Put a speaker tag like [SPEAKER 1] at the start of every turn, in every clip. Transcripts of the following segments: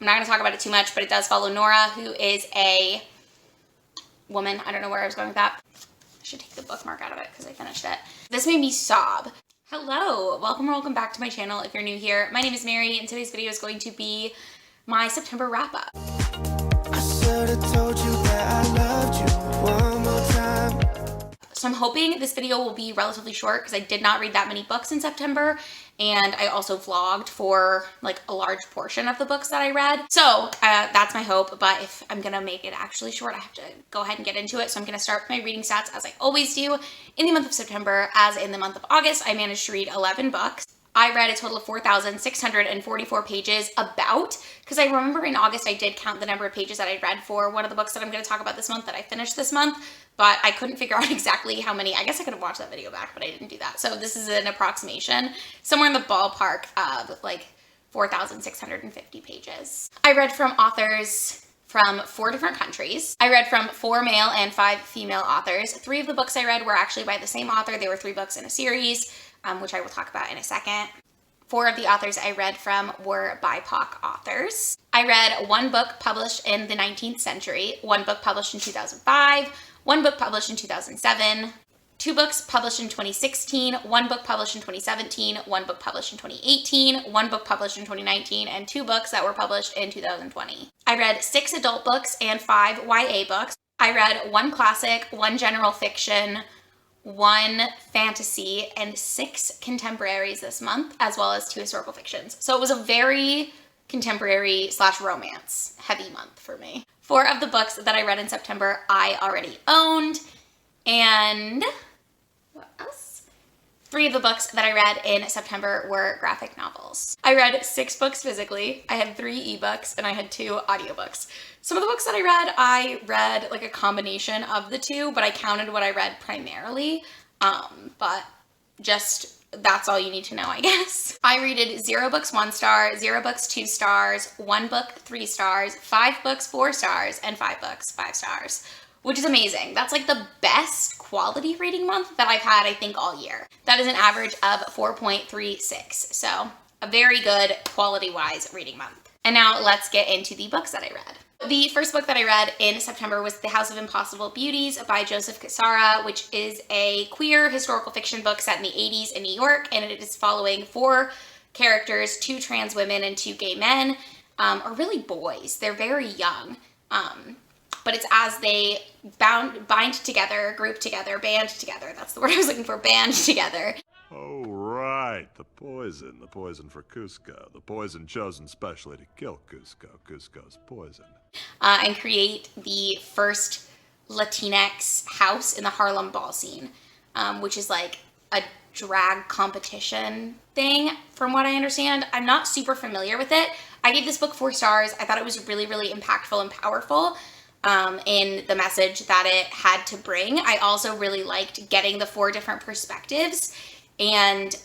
[SPEAKER 1] I'm not going to talk about it too much, but it does follow Nora, who is a woman. I don't know where I was going with that. I should take the bookmark out of it because I finished it. This made me sob. Hello, welcome or welcome back to my channel if you're new here. My name is Mary, and today's video is going to be my September wrap-up.
[SPEAKER 2] I should have told you that I loved you one more time.
[SPEAKER 1] So I'm hoping this video will be relatively short because I did not read that many books in September, and I also vlogged for like a large portion of the books that I read. So that's my hope, but if I'm gonna make it actually short, I have to go ahead and get into it. So I'm gonna start with my reading stats as I always do in the month of September. As in the month of August, I managed to read 11 books. I read a total of 4,644 pages because I remember in August I did count the number of pages that I'd read for one of the books that I'm going to talk about this month that I finished this month, but I couldn't figure out exactly how many. I guess I could have watched that video back, but I didn't do that. So this is an approximation, somewhere in the ballpark of like 4,650 pages. I read from authors from 4 different countries. I read from 4 male and 5 female authors. 3 of the books I read were actually by the same author. They were 3 books in a series, which I will talk about in a second. 4 of the authors I read from were BIPOC authors. I read 1 book published in the 19th century, 1 book published in 2005, 1 book published in 2007, 2 books published in 2016, 1 book published in 2017, 1 book published in 2018, 1 book published in 2019, and 2 books that were published in 2020. I read 6 adult books and 5 YA books. I read 1 classic, 1 general fiction, 1 fantasy, and 6 contemporaries this month, as well as 2 historical fictions. So it was a very contemporary / romance heavy month for me. 4 of the books that I read in September I already owned, and what else? 3 of the books that I read in September were graphic novels. I read 6 books physically, I had 3 ebooks, and I had 2 audiobooks. Some of the books that I read like a combination of the 2, but I counted what I read primarily, but just that's all you need to know, I guess. I rated 0 books 1 star, 0 books 2 stars, 1 book 3 stars, 5 books 4 stars, and 5 books 5 stars, which is amazing. That's like the best quality rating month that I've had, I think, all year. That is an average of 4.36, so a very good quality-wise reading month. And now let's get into the books that I read. The first book that I read in September was The House of Impossible Beauties by Joseph Cassara, which is a queer historical fiction book set in the 80s in New York, and it is following 4 characters, 2 trans women and 2 gay men, or really boys. They're very young, but it's as they bind together, group together, band together. That's the word I was looking for, band together.
[SPEAKER 3] Oh, right. The poison for Cusco. The poison chosen specially to kill Cusco. Cusco's poison.
[SPEAKER 1] And create the first Latinx house in the Harlem ball scene, which is like a drag competition thing, from what I understand. I'm not super familiar with it. I gave this book 4 stars. I thought it was really, really impactful and powerful in the message that it had to bring. I also really liked getting the 4 different perspectives, and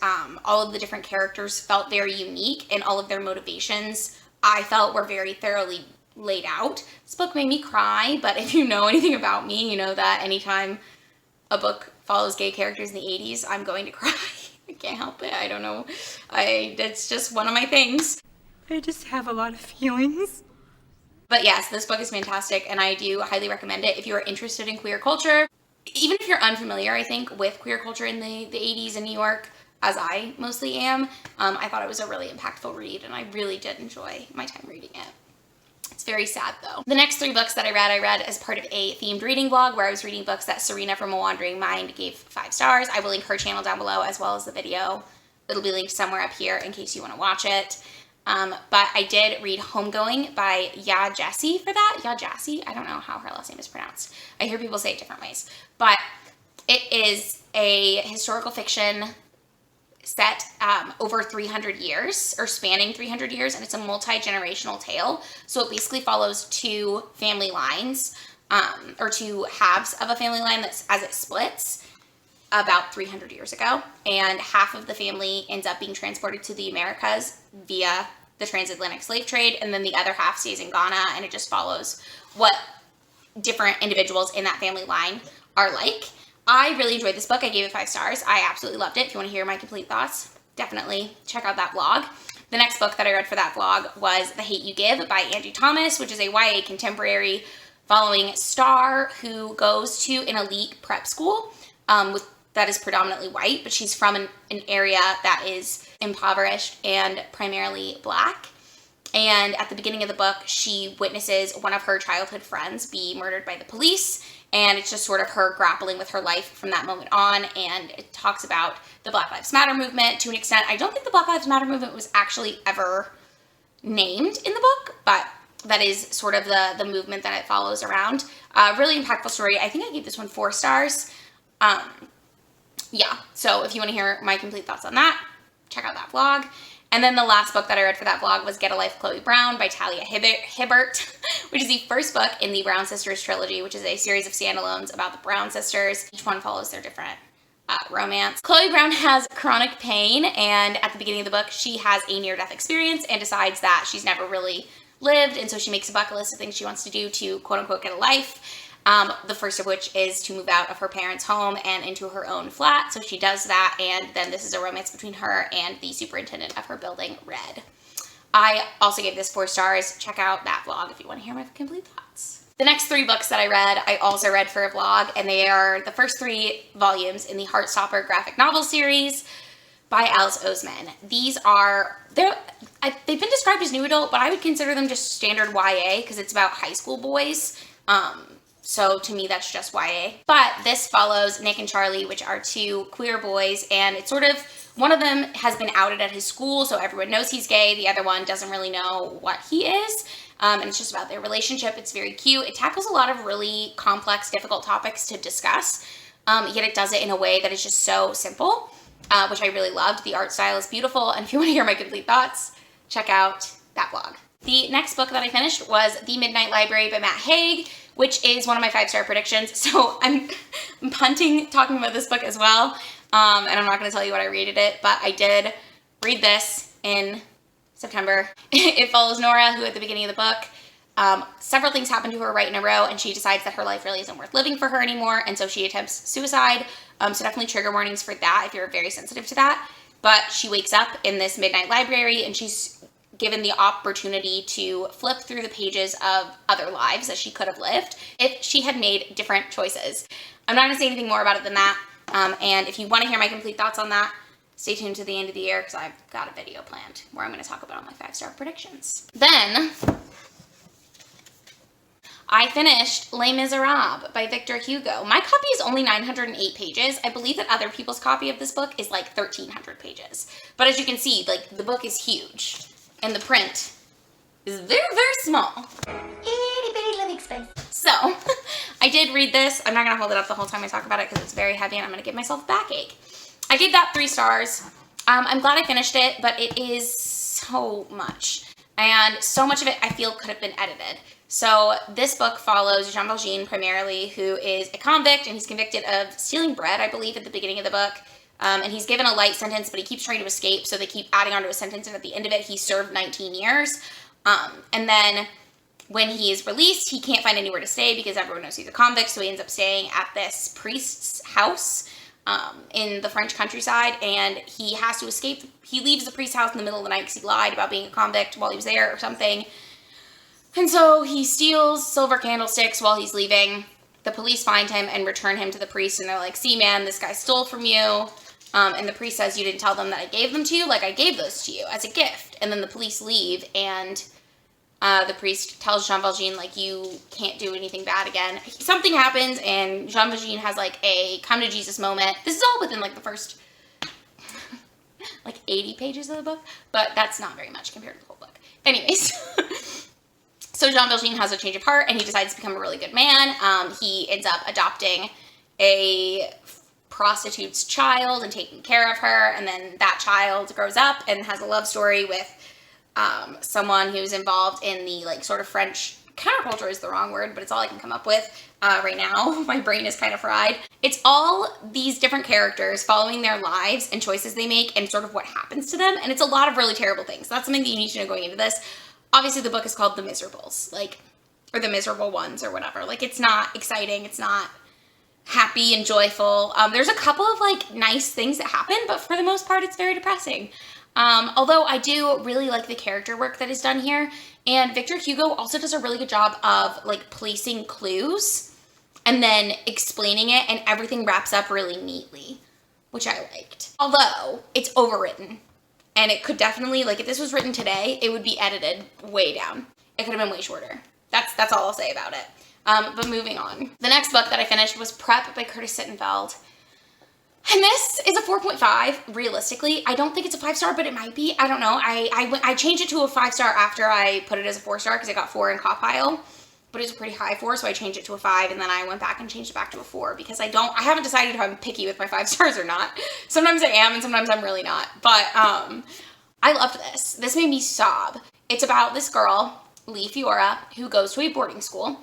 [SPEAKER 1] all of the different characters felt very unique, and all of their motivations I felt were very thoroughly laid out. This book made me cry, but if you know anything about me, you know that anytime a book follows gay characters in the 80s, I'm going to cry. I can't help it. I don't know. It's just one of my things.
[SPEAKER 4] I just have a lot of feelings.
[SPEAKER 1] But yes, this book is fantastic, and I do highly recommend it if you are interested in queer culture. Even if you're unfamiliar, I think, with queer culture in the 80s in New York, as I mostly am, I thought it was a really impactful read, and I really did enjoy my time reading it. It's very sad, though. The next 3 books that I read as part of a themed reading vlog where I was reading books that Serena from A Wandering Mind gave 5 stars. I will link her channel down below as well as the video. It'll be linked somewhere up here in case you want to watch it. But I did read Homegoing by Yaa Gyasi for that. Yaa Gyasi? I don't know how her last name is pronounced. I hear people say it different ways. But it is a historical fiction set over 300 years, or spanning 300 years, and it's a multi-generational tale. So it basically follows 2 family lines, or 2 halves of a family line that's as it splits about 300 years ago, and half of the family ends up being transported to the Americas via the transatlantic slave trade, and then the other half stays in Ghana, and it just follows what different individuals in that family line are like. I really enjoyed this book. I gave it 5 stars. I absolutely loved it. If you want to hear my complete thoughts, definitely check out that vlog. The next book that I read for that vlog was The Hate You Give by Angie Thomas, which is a YA contemporary following Star, who goes to an elite prep school that is predominantly white, but she's from an area that is impoverished and primarily Black. And at the beginning of the book, she witnesses one of her childhood friends be murdered by the police. And it's just sort of her grappling with her life from that moment on. And it talks about the Black Lives Matter movement to an extent. I don't think the Black Lives Matter movement was actually ever named in the book, but that is sort of the movement that it follows around. Really impactful story. I think I gave this one 4 stars. Yeah, so if you want to hear my complete thoughts on that, check out that vlog. And then the last book that I read for that vlog was Get a Life, Chloe Brown by Talia Hibbert, which is the first book in the Brown Sisters trilogy, which is a series of standalones about the Brown sisters. Each one follows their different romance. Chloe Brown has chronic pain, and at the beginning of the book, she has a near-death experience and decides that she's never really lived, and so she makes a bucket list of things she wants to do to quote-unquote get a life. The first of which is to move out of her parents' home and into her own flat. So she does that, and then this is a romance between her and the superintendent of her building, Red. I also gave this 4 stars. Check out that vlog if you want to hear my complete thoughts. The next 3 books that I read, I also read for a vlog, and they are the first 3 volumes in the Heartstopper graphic novel series by Alice Oseman. These are, they've been described as new adult, but I would consider them just standard YA because it's about high school boys. So to me, that's just YA. But this follows Nick and Charlie, which are 2 queer boys, and it's sort of, one of them has been outed at his school, so everyone knows he's gay. The other one doesn't really know what he is. And it's just about their relationship. It's very cute. It tackles a lot of really complex, difficult topics to discuss, yet it does it in a way that is just so simple, which I really loved. The art style is beautiful, and if you want to hear my complete thoughts, check out that vlog. The next book that I finished was The Midnight Library by Matt Haig, which is one of my 5-star predictions. So I'm punting talking about this book as well, and I'm not going to tell you what I rated it, but I did read this in September. It follows Nora, who at the beginning of the book, several things happen to her right in a row, and she decides that her life really isn't worth living for her anymore, and so she attempts suicide. So definitely trigger warnings for that if you're very sensitive to that. But she wakes up in this midnight library, and she's given the opportunity to flip through the pages of other lives that she could have lived if she had made different choices. I'm not going to say anything more about it than that, and if you want to hear my complete thoughts on that, stay tuned to the end of the year because I've got a video planned where I'm going to talk about all my 5-star predictions. Then I finished Les Miserables by Victor Hugo. My copy is only 908 pages. I believe that other people's copy of this book is like 1,300 pages. But as you can see, like, the book is huge. And the print is very, very small. Itty bitty living space. So, I did read this. I'm not going to hold it up the whole time I talk about it because it's very heavy and I'm going to give myself a backache. I gave that 3 stars. I'm glad I finished it, but it is so much. And so much of it I feel could have been edited. So, this book follows Jean Valjean primarily, who is a convict and he's convicted of stealing bread, I believe, at the beginning of the book. And he's given a light sentence, but he keeps trying to escape, so they keep adding onto his sentence, and at the end of it, he served 19 years. And then when he is released, he can't find anywhere to stay because everyone knows he's a convict, so he ends up staying at this priest's house in the French countryside, and he has to escape. He leaves the priest's house in the middle of the night because he lied about being a convict while he was there or something. And so he steals silver candlesticks while he's leaving. The police find him and return him to the priest, and they're like, see, man, this guy stole from you. And the priest says, you didn't tell them that I gave them to you? Like, I gave those to you as a gift. And then the police leave, and the priest tells Jean Valjean, like, you can't do anything bad again. Something happens, and Jean Valjean has, like, a come-to-Jesus moment. This is all within, like, the first, like, 80 pages of the book. But that's not very much compared to the whole book. Anyways. So Jean Valjean has a change of heart, and he decides to become a really good man. He ends up adopting a prostitute's child and taking care of her, and then that child grows up and has a love story with someone who's involved in the, like, sort of French counterculture is the wrong word, but it's all I can come up with right now. My brain is kind of fried. It's all these different characters following their lives and choices they make and sort of what happens to them, and it's a lot of really terrible things. That's something that you need to know going into this. Obviously, the book is called The Miserables, like, or The Miserable Ones or whatever. Like, it's not exciting. It's not happy and joyful. There's a couple of, like, nice things that happen, but for the most part, it's very depressing. Although I do really like the character work that is done here. And Victor Hugo also does a really good job of like placing clues and then explaining it, and everything wraps up really neatly, which I liked. Although it's overwritten, and it could definitely, like if this was written today, it would be edited way down. It could have been way shorter. That's all I'll say about it. But moving on. The next book that I finished was Prep by Curtis Sittenfeld. And this is a 4.5, realistically. I don't think it's a 5-star, but it might be. I don't know. I changed it to a 5-star after I put it as a 4-star because I got 4 in Compile. But it was a pretty high 4, so I changed it to a 5, and then I went back and changed it back to a 4 because I haven't decided if I'm picky with my 5 stars or not. Sometimes I am, and sometimes I'm really not. But I loved this. This made me sob. It's about this girl, Lee Fiora, who goes to a boarding school.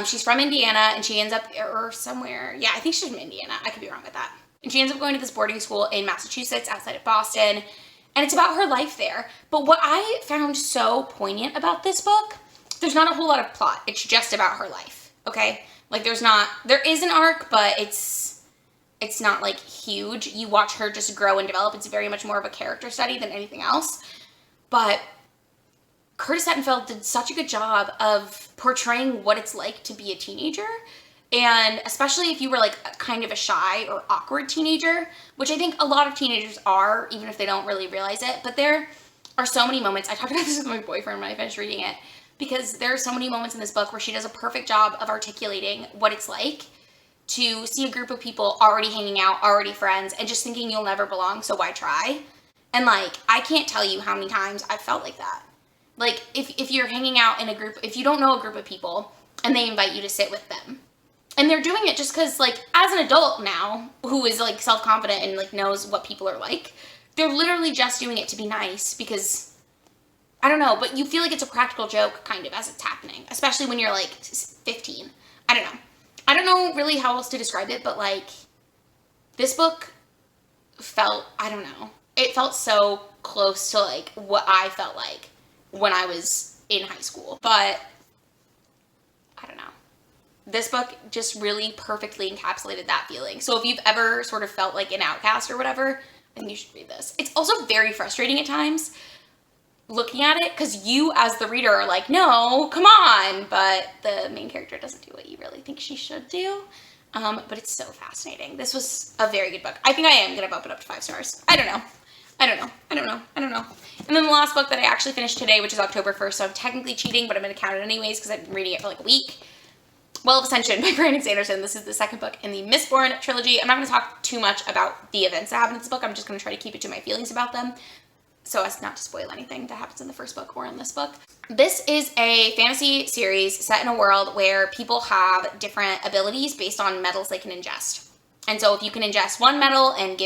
[SPEAKER 1] She's from Indiana, and she ends up, or somewhere, yeah, I think she's from Indiana. I could be wrong with that. And she ends up going to this boarding school in Massachusetts outside of Boston, and it's about her life there. But what I found so poignant about this book, there's not a whole lot of plot. It's just about her life, okay? Like there is an arc, but it's not like huge. You watch her just grow and develop. It's very much more of a character study than anything else. But Curtis Sittenfeld did such a good job of portraying what it's like to be a teenager. And especially if you were like kind of a shy or awkward teenager, which I think a lot of teenagers are, even if they don't really realize it. But there are so many moments. I talked about this with my boyfriend when I finished reading it, because there are so many moments in this book where she does a perfect job of articulating what it's like to see a group of people already hanging out, already friends, and just thinking you'll never belong, so why try? And like, I can't tell you how many times I've felt like that. Like, if you're hanging out in a group, if you don't know a group of people, and they invite you to sit with them, and they're doing it just because, like, as an adult now, who is, like, self-confident and, like, knows what people are like, they're literally just doing it to be nice because, I don't know, but you feel like it's a practical joke, kind of, as it's happening, especially when you're, like, 15. I don't know. I don't know really how else to describe it, but, like, this book felt, I don't know, it felt so close to, like, what I felt like when I was in high school, but I don't know. This book just really perfectly encapsulated that feeling. So if you've ever sort of felt like an outcast or whatever, I think you should read this. It's also very frustrating at times looking at it because you as the reader are like, no, come on. But the main character doesn't do what you really think she should do. But it's so fascinating. This was a very good book. I think I am going to bump it up to 5 stars. I don't know. And then the last book that I actually finished today, which is October 1st, so I'm technically cheating, but I'm going to count it anyways because I've been reading it for like a week. Well, Ascension by Brandon Sanderson. This is the second book in the Mistborn trilogy. I'm not going to talk too much about the events that happen in this book. I'm just going to try to keep it to my feelings about them so as not to spoil anything that happens in the first book or in this book. This is a fantasy series set in a world where people have different abilities based on metals they can ingest. And so if you can ingest one metal and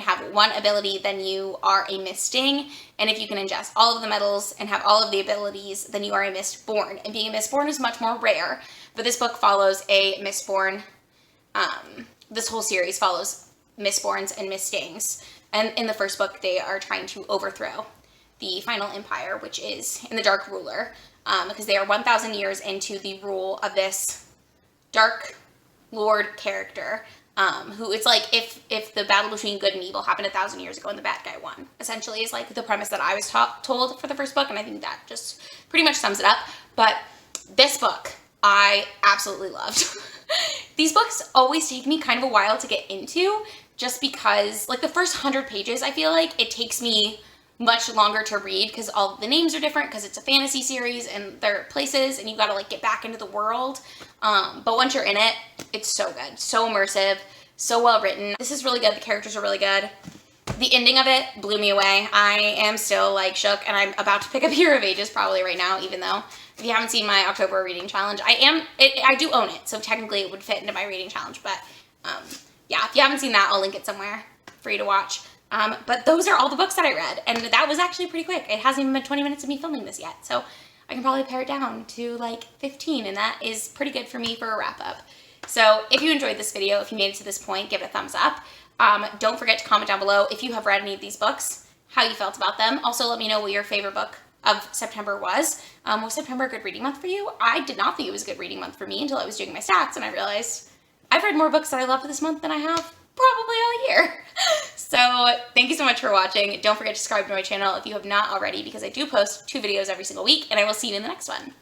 [SPEAKER 1] have one ability, then you are a Misting. And if you can ingest all of the metals and have all of the abilities, then you are a Mistborn. And being a Mistborn is much more rare. But this book follows a Mistborn. This whole series follows Mistborns and Mistings. And in the first book, they are trying to overthrow the final empire, which is in the Dark Ruler. Because they are 1,000 years into the rule of this Dark Lord character. Who it's like if the battle between good and evil happened 1,000 years ago and the bad guy won, essentially is like the premise that I was told for the first book, and I think that just pretty much sums it up. But this book I absolutely loved. These books always take me kind of a while to get into just because like the first 100 pages I feel like it takes me much longer to read because all the names are different because it's a fantasy series and they're places and you got to like get back into the world. But once you're in it, it's so good, so immersive, so well written. This is really good. The characters are really good. The ending of it blew me away. I am still like shook and I'm about to pick up Hero of Ages probably right now, even though if you haven't seen my October reading challenge, I do own it. So technically it would fit into my reading challenge, but yeah, if you haven't seen that, I'll link it somewhere for you to watch. But those are all the books that I read, and that was actually pretty quick. It hasn't even been 20 minutes of me filming this yet, so I can probably pare it down to like 15, and that is pretty good for me for a wrap-up. So if you enjoyed this video, if you made it to this point, give it a thumbs up. Don't forget to comment down below if you have read any of these books, how you felt about them. Also, let me know what your favorite book of September was. Was September a good reading month for you? I did not think it was a good reading month for me until I was doing my stats, and I realized I've read more books that I love this month than I have probably all year. So thank you so much for watching. Don't forget to subscribe to my channel if you have not already, because I do post 2 videos every single week, and I will see you in the next one.